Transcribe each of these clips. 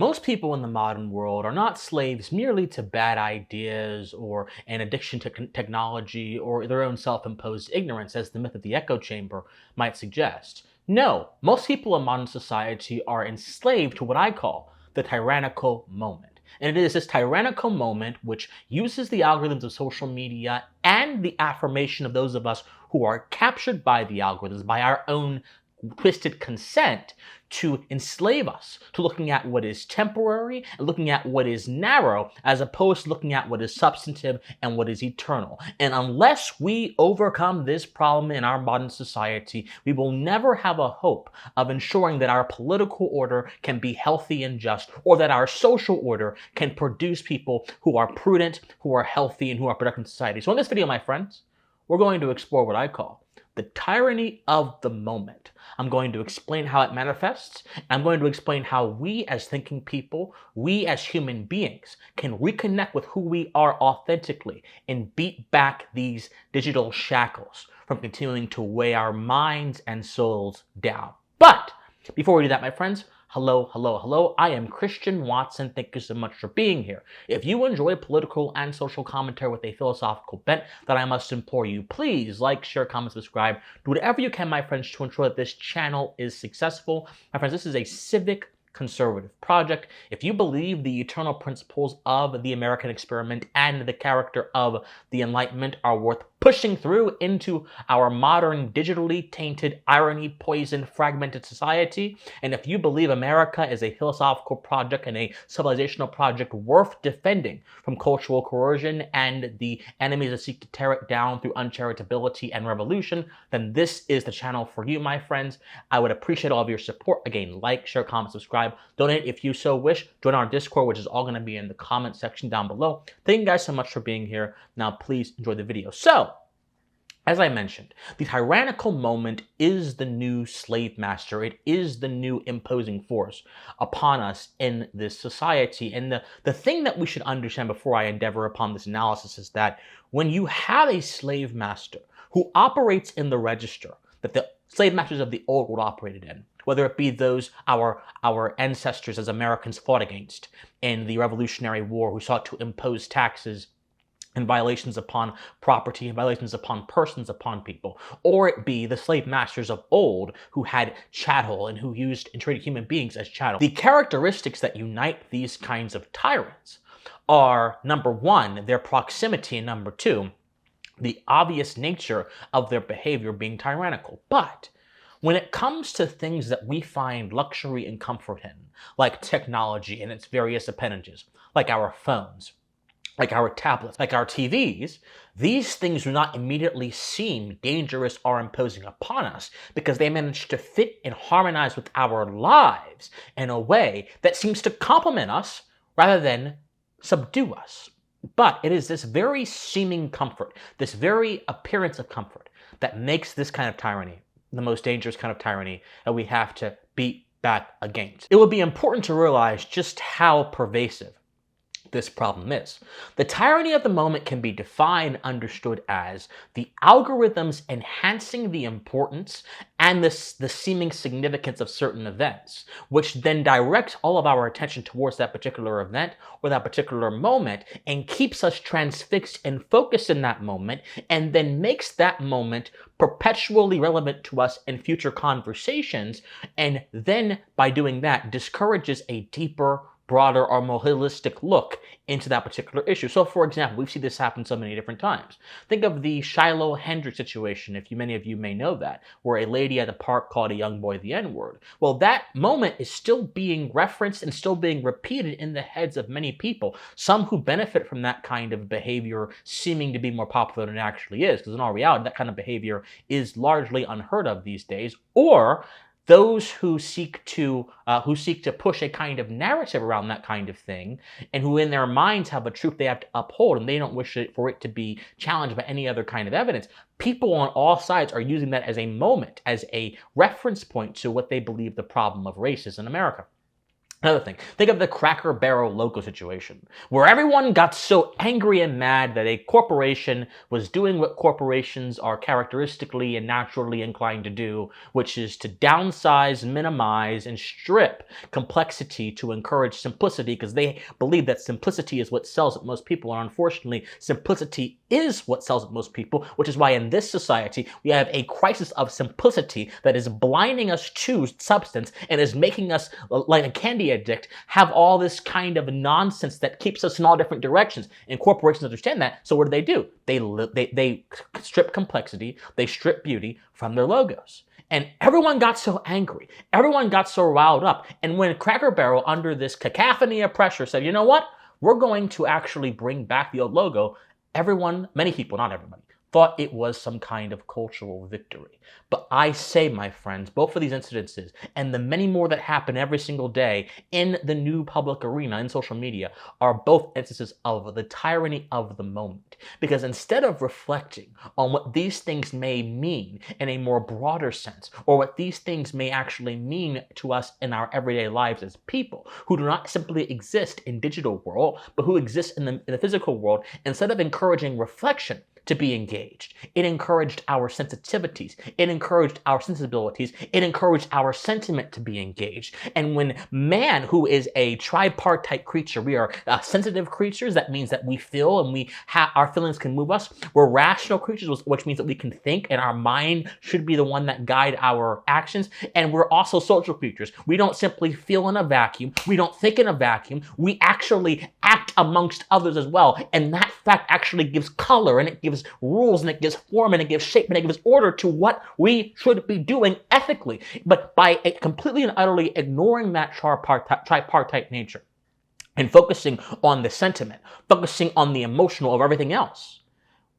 Most people in the modern world are not slaves merely to bad ideas or an addiction to technology or their own self-imposed ignorance, as the myth of the echo chamber might suggest. No, most people in modern society are enslaved to what I call the tyrannical moment. And it is this tyrannical moment which uses the algorithms of social media and the affirmation of those of us who are captured by the algorithms, by our own twisted consent, to enslave us to looking at what is temporary and looking at what is narrow, as opposed to looking at what is substantive and what is eternal. And unless we overcome this problem in our modern society, we will never have a hope of ensuring that our political order can be healthy and just, or that our social order can produce people who are prudent, who are healthy, and who are productive in society. So in this video, my friends, we're going to explore what I call the tyranny of the moment. I'm going to explain how it manifests, and I'm going to explain how we as thinking people, we as human beings, can reconnect with who we are authentically and beat back these digital shackles from continuing to weigh our minds and souls down. But before we do that, my friends, hello. I am Christian Watson. Thank you so much for being here. If you enjoy political and social commentary with a philosophical bent, then I must implore you, please like, share, comment, subscribe. Do whatever you can, my friends, to ensure that this channel is successful. My friends, this is a civic conservative project. If you believe the eternal principles of the American experiment and the character of the Enlightenment are worth pushing through into our modern, digitally tainted, irony-poisoned, fragmented society, and if you believe America is a philosophical project and a civilizational project worth defending from cultural coercion and the enemies that seek to tear it down through uncharitability and revolution, then this is the channel for you, my friends. I would appreciate all of your support. Again, like, share, comment, subscribe, donate if you so wish, join our Discord, which is all going to be in the comment section down below. Thank you guys so much for being here. Now, please enjoy the video. So, as I mentioned, the tyrannical moment is the new slave master. It is the new imposing force upon us in this society. And the thing that we should understand before I endeavor upon this analysis is that when you have a slave master who operates in the register that the slave masters of the old world operated in, whether it be those our ancestors as Americans fought against in the Revolutionary War, who sought to impose taxes and violations upon property and violations upon persons, upon people, or it be the slave masters of old who had chattel and who used and treated human beings as chattel. The characteristics that unite these kinds of tyrants are, number one, their proximity, and number two, the obvious nature of their behavior being tyrannical. But when it comes to things that we find luxury and comfort in, like technology and its various appendages, like our phones, like our tablets, like our TVs, these things do not immediately seem dangerous or imposing upon us because they manage to fit and harmonize with our lives in a way that seems to complement us rather than subdue us. But it is this very seeming comfort, this very appearance of comfort, that makes this kind of tyranny the most dangerous kind of tyranny that we have to beat back against. It would be important to realize just how pervasive this problem is. The tyranny of the moment can be defined and understood as the algorithms enhancing the importance and the seeming significance of certain events, which then directs all of our attention towards that particular event or that particular moment and keeps us transfixed and focused in that moment, and then makes that moment perpetually relevant to us in future conversations, and then by doing that discourages a deeper, broader, or more holistic look into that particular issue. So, for example, we've seen this happen so many different times. Think of the Shiloh Hendrix situation, if many of you may know that, where a lady at a park called a young boy the N-word. Well, that moment is still being referenced and still being repeated in the heads of many people, some who benefit from that kind of behavior seeming to be more popular than it actually is, because in all reality, that kind of behavior is largely unheard of these days, or those who seek to push a kind of narrative around that kind of thing, and who in their minds have a truth they have to uphold, and they don't wish for it to be challenged by any other kind of evidence. People on all sides are using that as a moment, as a reference point to what they believe the problem of race is in America. Another thing, think of the Cracker Barrel logo situation, where everyone got so angry and mad that a corporation was doing what corporations are characteristically and naturally inclined to do, which is to downsize, minimize, and strip complexity to encourage simplicity, because they believe that simplicity is what sells at most people, and unfortunately, simplicity is what sells at most people, which is why in this society, we have a crisis of simplicity that is blinding us to substance and is making us, like a candy addict, have all this kind of nonsense that keeps us in all different directions. And corporations understand that, so what do? They strip complexity, they strip beauty from their logos. And everyone got so angry, everyone got so riled up. And when Cracker Barrel, under this cacophony of pressure, said, you know what, we're going to actually bring back the old logo, everyone, many people, not everybody, thought it was some kind of cultural victory. But I say, my friends, both of these incidences and the many more that happen every single day in the new public arena, in social media, are both instances of the tyranny of the moment. Because instead of reflecting on what these things may mean in a more broader sense, or what these things may actually mean to us in our everyday lives as people who do not simply exist in digital world, but who exist in the physical world, instead of encouraging reflection to be engaged, it encouraged our sensitivities, it encouraged our sensibilities, it encouraged our sentiment to be engaged. And when man, who is a tripartite creature, we are sensitive creatures, that means that we feel and our feelings can move us. We're rational creatures, which means that we can think and our mind should be the one that guide our actions. And we're also social creatures. We don't simply feel in a vacuum. We don't think in a vacuum. We actually act amongst others as well. And that fact actually gives color, and it gives rules, and it gives form, and it gives shape, and it gives order to what we should be doing ethically. But by completely and utterly ignoring that tripartite nature and focusing on the sentiment, focusing on the emotional of everything else,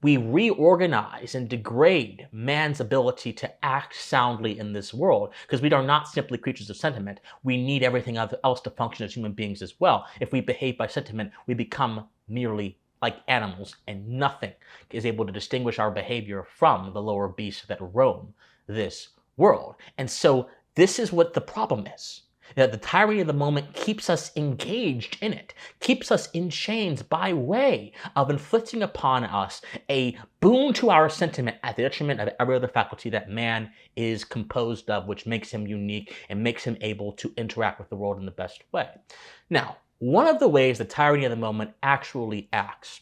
we reorganize and degrade man's ability to act soundly in this world, because we are not simply creatures of sentiment. We need everything else to function as human beings as well. If we behave by sentiment, we become merely like animals, and nothing is able to distinguish our behavior from the lower beasts that roam this world. And so this is what the problem is. That the tyranny of the moment keeps us engaged in it, keeps us in chains by way of inflicting upon us a boon to our sentiment at the detriment of every other faculty that man is composed of, which makes him unique and makes him able to interact with the world in the best way. Now, one of the ways the tyranny of the moment actually acts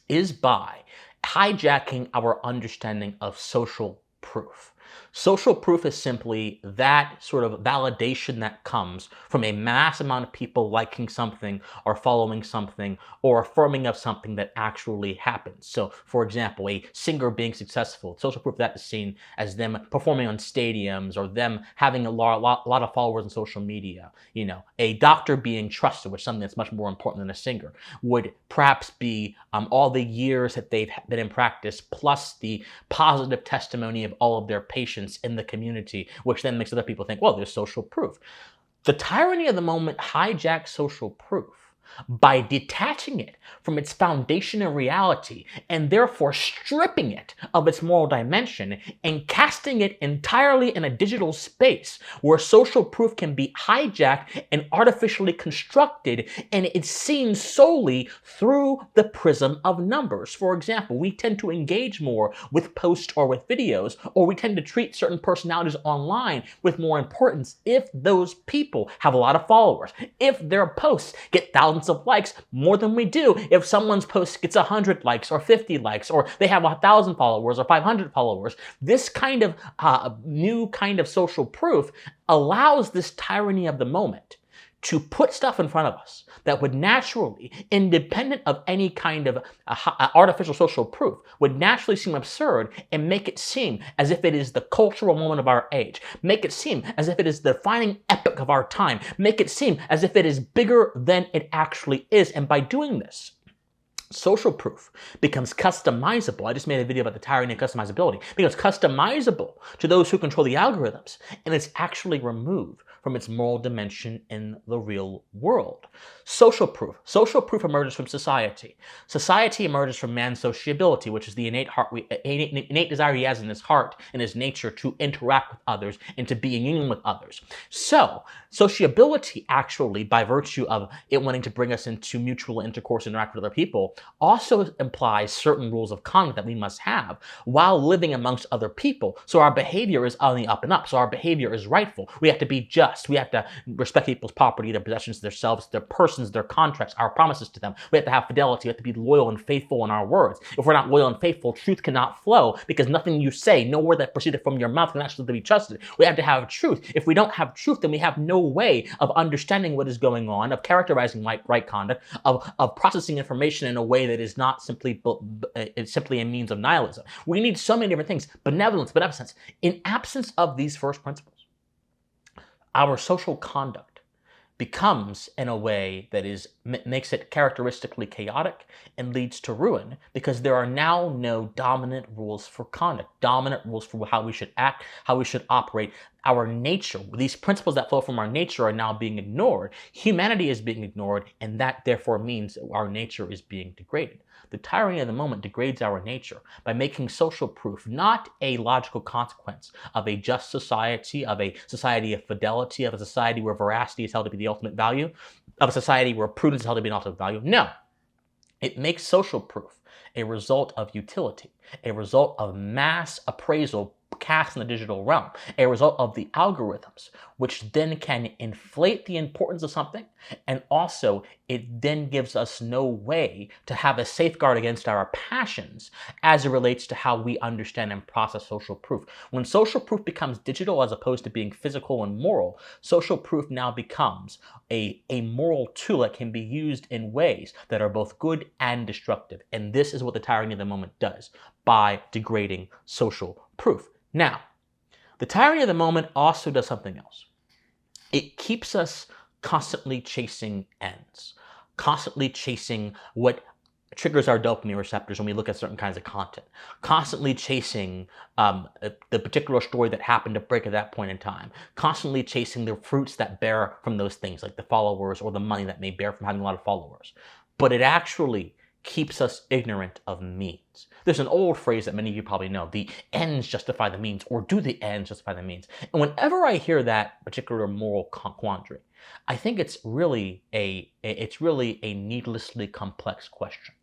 is by hijacking our understanding of social proof. Social proof is simply that sort of validation that comes from a mass amount of people liking something or following something or affirming of something that actually happens. So, for example, a singer being successful, social proof of that is seen as them performing on stadiums or them having a lot of followers on social media. You know, a doctor being trusted, which is something that's much more important than a singer, would perhaps be all the years that they've been in practice, plus the positive testimony of all of their patients in the community, which then makes other people think, well, there's social proof. The tyranny of the moment hijacks social proof by detaching it from its foundation in reality and therefore stripping it of its moral dimension and casting it entirely in a digital space where social proof can be hijacked and artificially constructed, and it's seen solely through the prism of numbers. For example, we tend to engage more with posts or with videos, or we tend to treat certain personalities online with more importance if those people have a lot of followers, if their posts get thousands of likes, more than we do if someone's post gets 100 likes or 50 likes, or they have 1,000 followers or 500 followers. This kind of new kind of social proof allows this tyranny of the moment to put stuff in front of us that would naturally, independent of any kind of artificial social proof, would naturally seem absurd and make it seem as if it is the cultural moment of our age, make it seem as if it is the defining epoch of our time, make it seem as if it is bigger than it actually is. And by doing this, social proof becomes customizable. I just made a video about the tyranny of customizability. It becomes customizable to those who control the algorithms, and it's actually removed from its moral dimension in the real world. Social proof. Social proof emerges from society. Society emerges from man's sociability, which is the innate desire he has in his heart and his nature to interact with others and to be in union with others. So, sociability actually, by virtue of it wanting to bring us into mutual intercourse and interact with other people, also implies certain rules of conduct that we must have while living amongst other people. So our behavior is on the up and up. So our behavior is rightful. We have to be just. We have to respect people's property, their possessions, themselves, their persons, their contracts, our promises to them. We have to have fidelity. We have to be loyal and faithful in our words. If we're not loyal and faithful, truth cannot flow, because nothing you say, no word that proceeded from your mouth can actually be trusted. We have to have truth. If we don't have truth, then we have no way of understanding what is going on, of characterizing right conduct, of processing information in a way that is not simply a means of nihilism. We need so many different things. Benevolence. In absence of these first principles, our social conduct becomes in a way that makes it characteristically chaotic and leads to ruin, because there are now no dominant rules for conduct, dominant rules for how we should act, how we should operate. Our nature, these principles that flow from our nature, are now being ignored. Humanity is being ignored, and that therefore means our nature is being degraded. The tyranny of the moment degrades our nature by making social proof not a logical consequence of a just society, of a society of fidelity, of a society where veracity is held to be the ultimate value, of a society where prudence is held to be an ultimate value. No, it makes social proof a result of utility, a result of mass appraisal cast in the digital realm, a result of the algorithms, which then can inflate the importance of something, and also it then gives us no way to have a safeguard against our passions as it relates to how we understand and process social proof. When social proof becomes digital as opposed to being physical and moral, social proof now becomes a moral tool that can be used in ways that are both good and destructive. And this is what the tyranny of the moment does by degrading social proof. Now, the tyranny of the moment also does something else. It keeps us constantly chasing ends, constantly chasing what triggers our dopamine receptors when we look at certain kinds of content, constantly chasing the particular story that happened to break at that point in time, constantly chasing the fruits that bear from those things, like the followers or the money that may bear from having a lot of followers. But it actually keeps us ignorant of means. There's an old phrase that many of you probably know, the ends justify the means, or do the ends justify the means? And whenever I hear that particular moral quandary, I think it's really a needlessly complex question,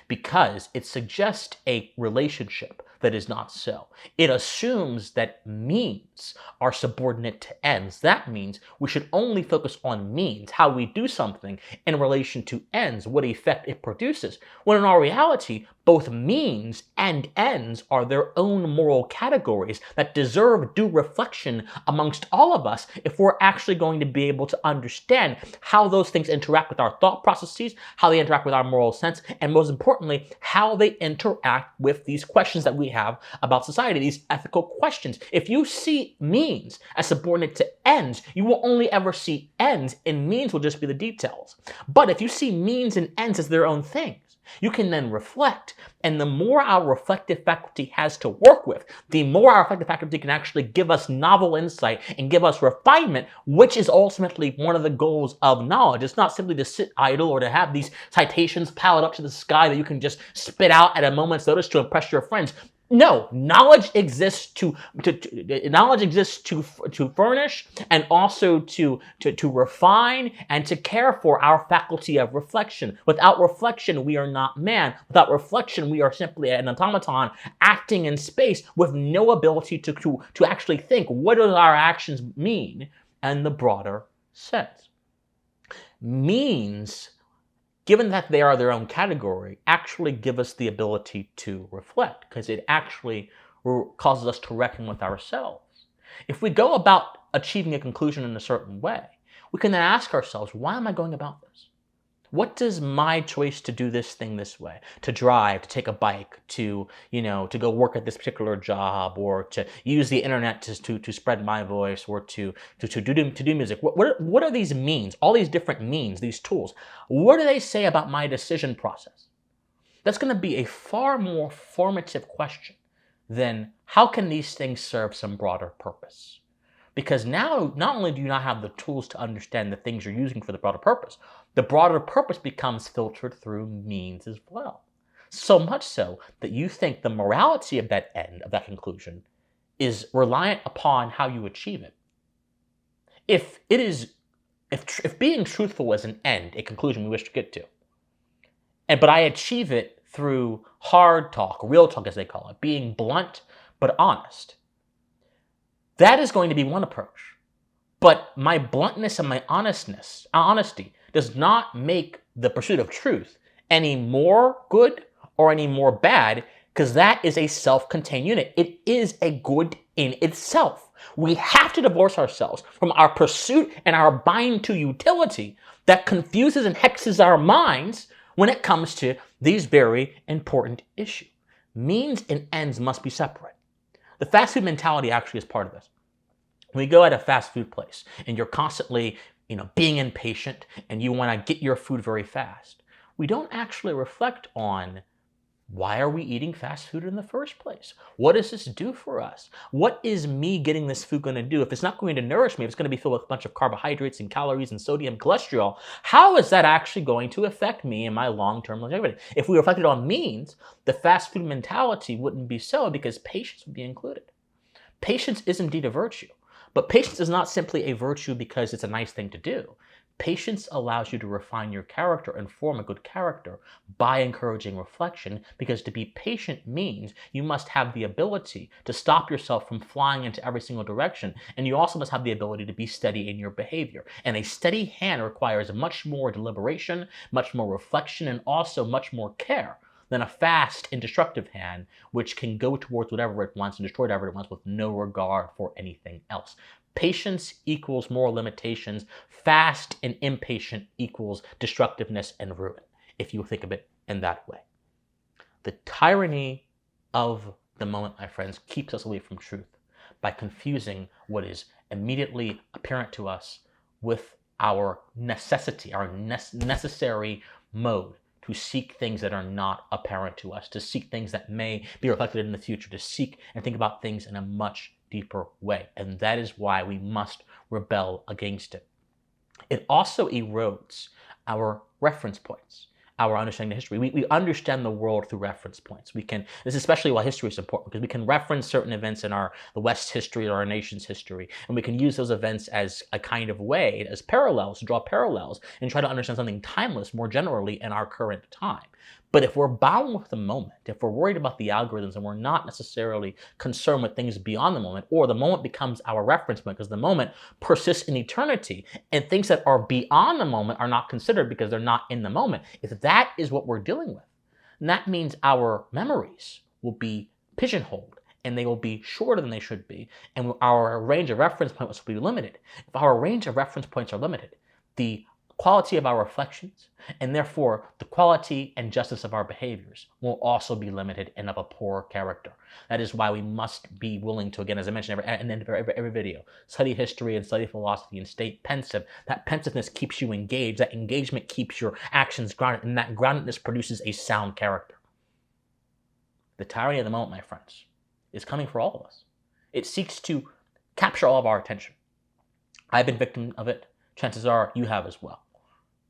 because it suggests a relationship that is not so. It assumes that means are subordinate to ends. That means we should only focus on means, how we do something, in relation to ends, what effect it produces, when in our reality, both means and ends are their own moral categories that deserve due reflection amongst all of us if we're actually going to be able to understand how those things interact with our thought processes, how they interact with our moral sense, and most importantly, how they interact with these questions that we have about society, these ethical questions. If you see means as subordinate to ends, you will only ever see ends, and means will just be the details. But if you see means and ends as their own things, you can then reflect, and the more our reflective faculty has to work with, the more our reflective faculty can actually give us novel insight and give us refinement, which is ultimately one of the goals of knowledge. It's not simply to sit idle or to have these citations piled up to the sky that you can just spit out at a moment's notice to impress your friends. No, knowledge exists to furnish, and also to refine and to care for our faculty of reflection. Without reflection, we are not man. Without reflection, we are simply an automaton acting in space with no ability to actually think, what do our actions mean in the broader sense? Means, given that they are their own category, actually give us the ability to reflect, because it actually causes us to reckon with ourselves. If we go about achieving a conclusion in a certain way, we can then ask ourselves, why am I going about this? What does my choice to do this thing this way, to drive, to take a bike, to go work at this particular job, or to use the internet to spread my voice, or to do music? What are these means? All these different means, these tools. What do they say about my decision process? That's going to be a far more formative question than how can these things serve some broader purpose? Because now, not only do you not have the tools to understand the things you're using for the broader purpose, the broader purpose becomes filtered through means as well. So much so that you think the morality of that end, of that conclusion, is reliant upon how you achieve it. If being truthful is an end, a conclusion we wish to get to, but I achieve it through hard talk, real talk as they call it, being blunt but honest, that is going to be one approach. But my bluntness and my honesty does not make the pursuit of truth any more good or any more bad, because that is a self-contained unit. It is a good in itself. We have to divorce ourselves from our pursuit and our bind to utility that confuses and hexes our minds when it comes to these very important issues. Means and ends must be separate. The fast food mentality actually is part of this. When you go at a fast food place and you're constantly, being impatient and you want to get your food very fast, we don't actually reflect on why are we eating fast food in the first place? What does this do for us? What is me getting this food going to do? If it's not going to nourish me, if it's going to be filled with a bunch of carbohydrates and calories and sodium, cholesterol, how is that actually going to affect me in my long-term longevity? If we reflected on means, the fast food mentality wouldn't be so, because patience would be included. Patience is indeed a virtue, but patience is not simply a virtue because it's a nice thing to do. Patience allows you to refine your character and form a good character by encouraging reflection, because to be patient means you must have the ability to stop yourself from flying into every single direction, and you also must have the ability to be steady in your behavior. And a steady hand requires much more deliberation, much more reflection, and also much more care than a fast and destructive hand, which can go towards whatever it wants and destroy whatever it wants with no regard for anything else. Patience equals moral limitations. Fast and impatient equals destructiveness and ruin, if you think of it in that way. The tyranny of the moment, my friends, keeps us away from truth by confusing what is immediately apparent to us with our necessity, our necessary mode to seek things that are not apparent to us, to seek things that may be reflected in the future, to seek and think about things in a much deeper way. And that is why we must rebel against it. It also erodes our reference points, our understanding of history. We understand the world through reference points. This is especially why history is important, because we can reference certain events in the West's history or our nation's history, and we can use those events as a kind of way, as parallels, to draw parallels and try to understand something timeless more generally in our current time. But if we're bound with the moment, if we're worried about the algorithms and we're not necessarily concerned with things beyond the moment, or the moment becomes our reference point because the moment persists in eternity and things that are beyond the moment are not considered because they're not in the moment, if that is what we're dealing with, then that means our memories will be pigeonholed and they will be shorter than they should be, and our range of reference points will be limited. If our range of reference points are limited, the quality of our reflections, and therefore the quality and justice of our behaviors, will also be limited and of a poor character. That is why we must be willing to, again, as I mentioned at the end of every video, study history and study philosophy and stay pensive. That pensiveness keeps you engaged. That engagement keeps your actions grounded, and that groundedness produces a sound character. The tyranny of the moment, my friends, is coming for all of us. It seeks to capture all of our attention. I've been victim of it. Chances are you have as well.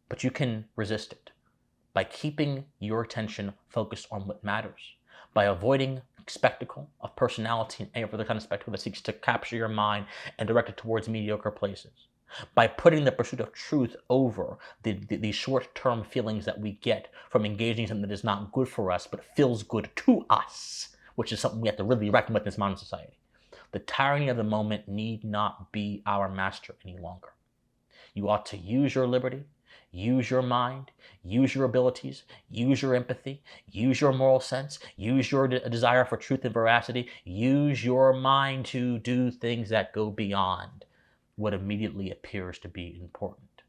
But you can resist it by keeping your attention focused on what matters, by avoiding spectacle of personality and every other kind of spectacle that seeks to capture your mind and direct it towards mediocre places, by putting the pursuit of truth over the short-term feelings that we get from engaging in something that is not good for us but feels good to us, which is something we have to really reckon with in this modern society. The tyranny of the moment need not be our master any longer. You ought to use your liberty, use your mind, use your abilities, use your empathy, use your moral sense, use your desire for truth and veracity, use your mind to do things that go beyond what immediately appears to be important.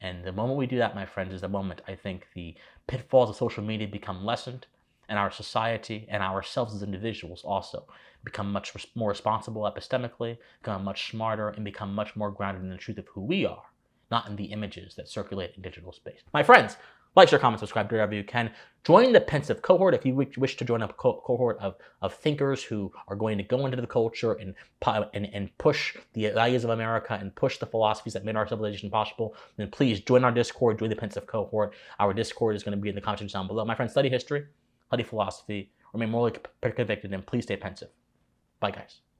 And the moment we do that, my friends, is the moment I think the pitfalls of social media become lessened, and our society and ourselves as individuals also become much more responsible epistemically, become much smarter, and become much more grounded in the truth of who we are, not in the images that circulate in digital space. My friends, Like, share, comment, subscribe, do whatever you can. Join the Pensive cohort if you wish to join a cohort of thinkers who are going to go into the culture and push the values of America and push the philosophies that made our civilization possible. Then please join our Discord, join the Pensive cohort. Our Discord is going to be in the comments down below. My friends, study history, study philosophy, remain morally convicted, and please stay pensive. Bye, guys.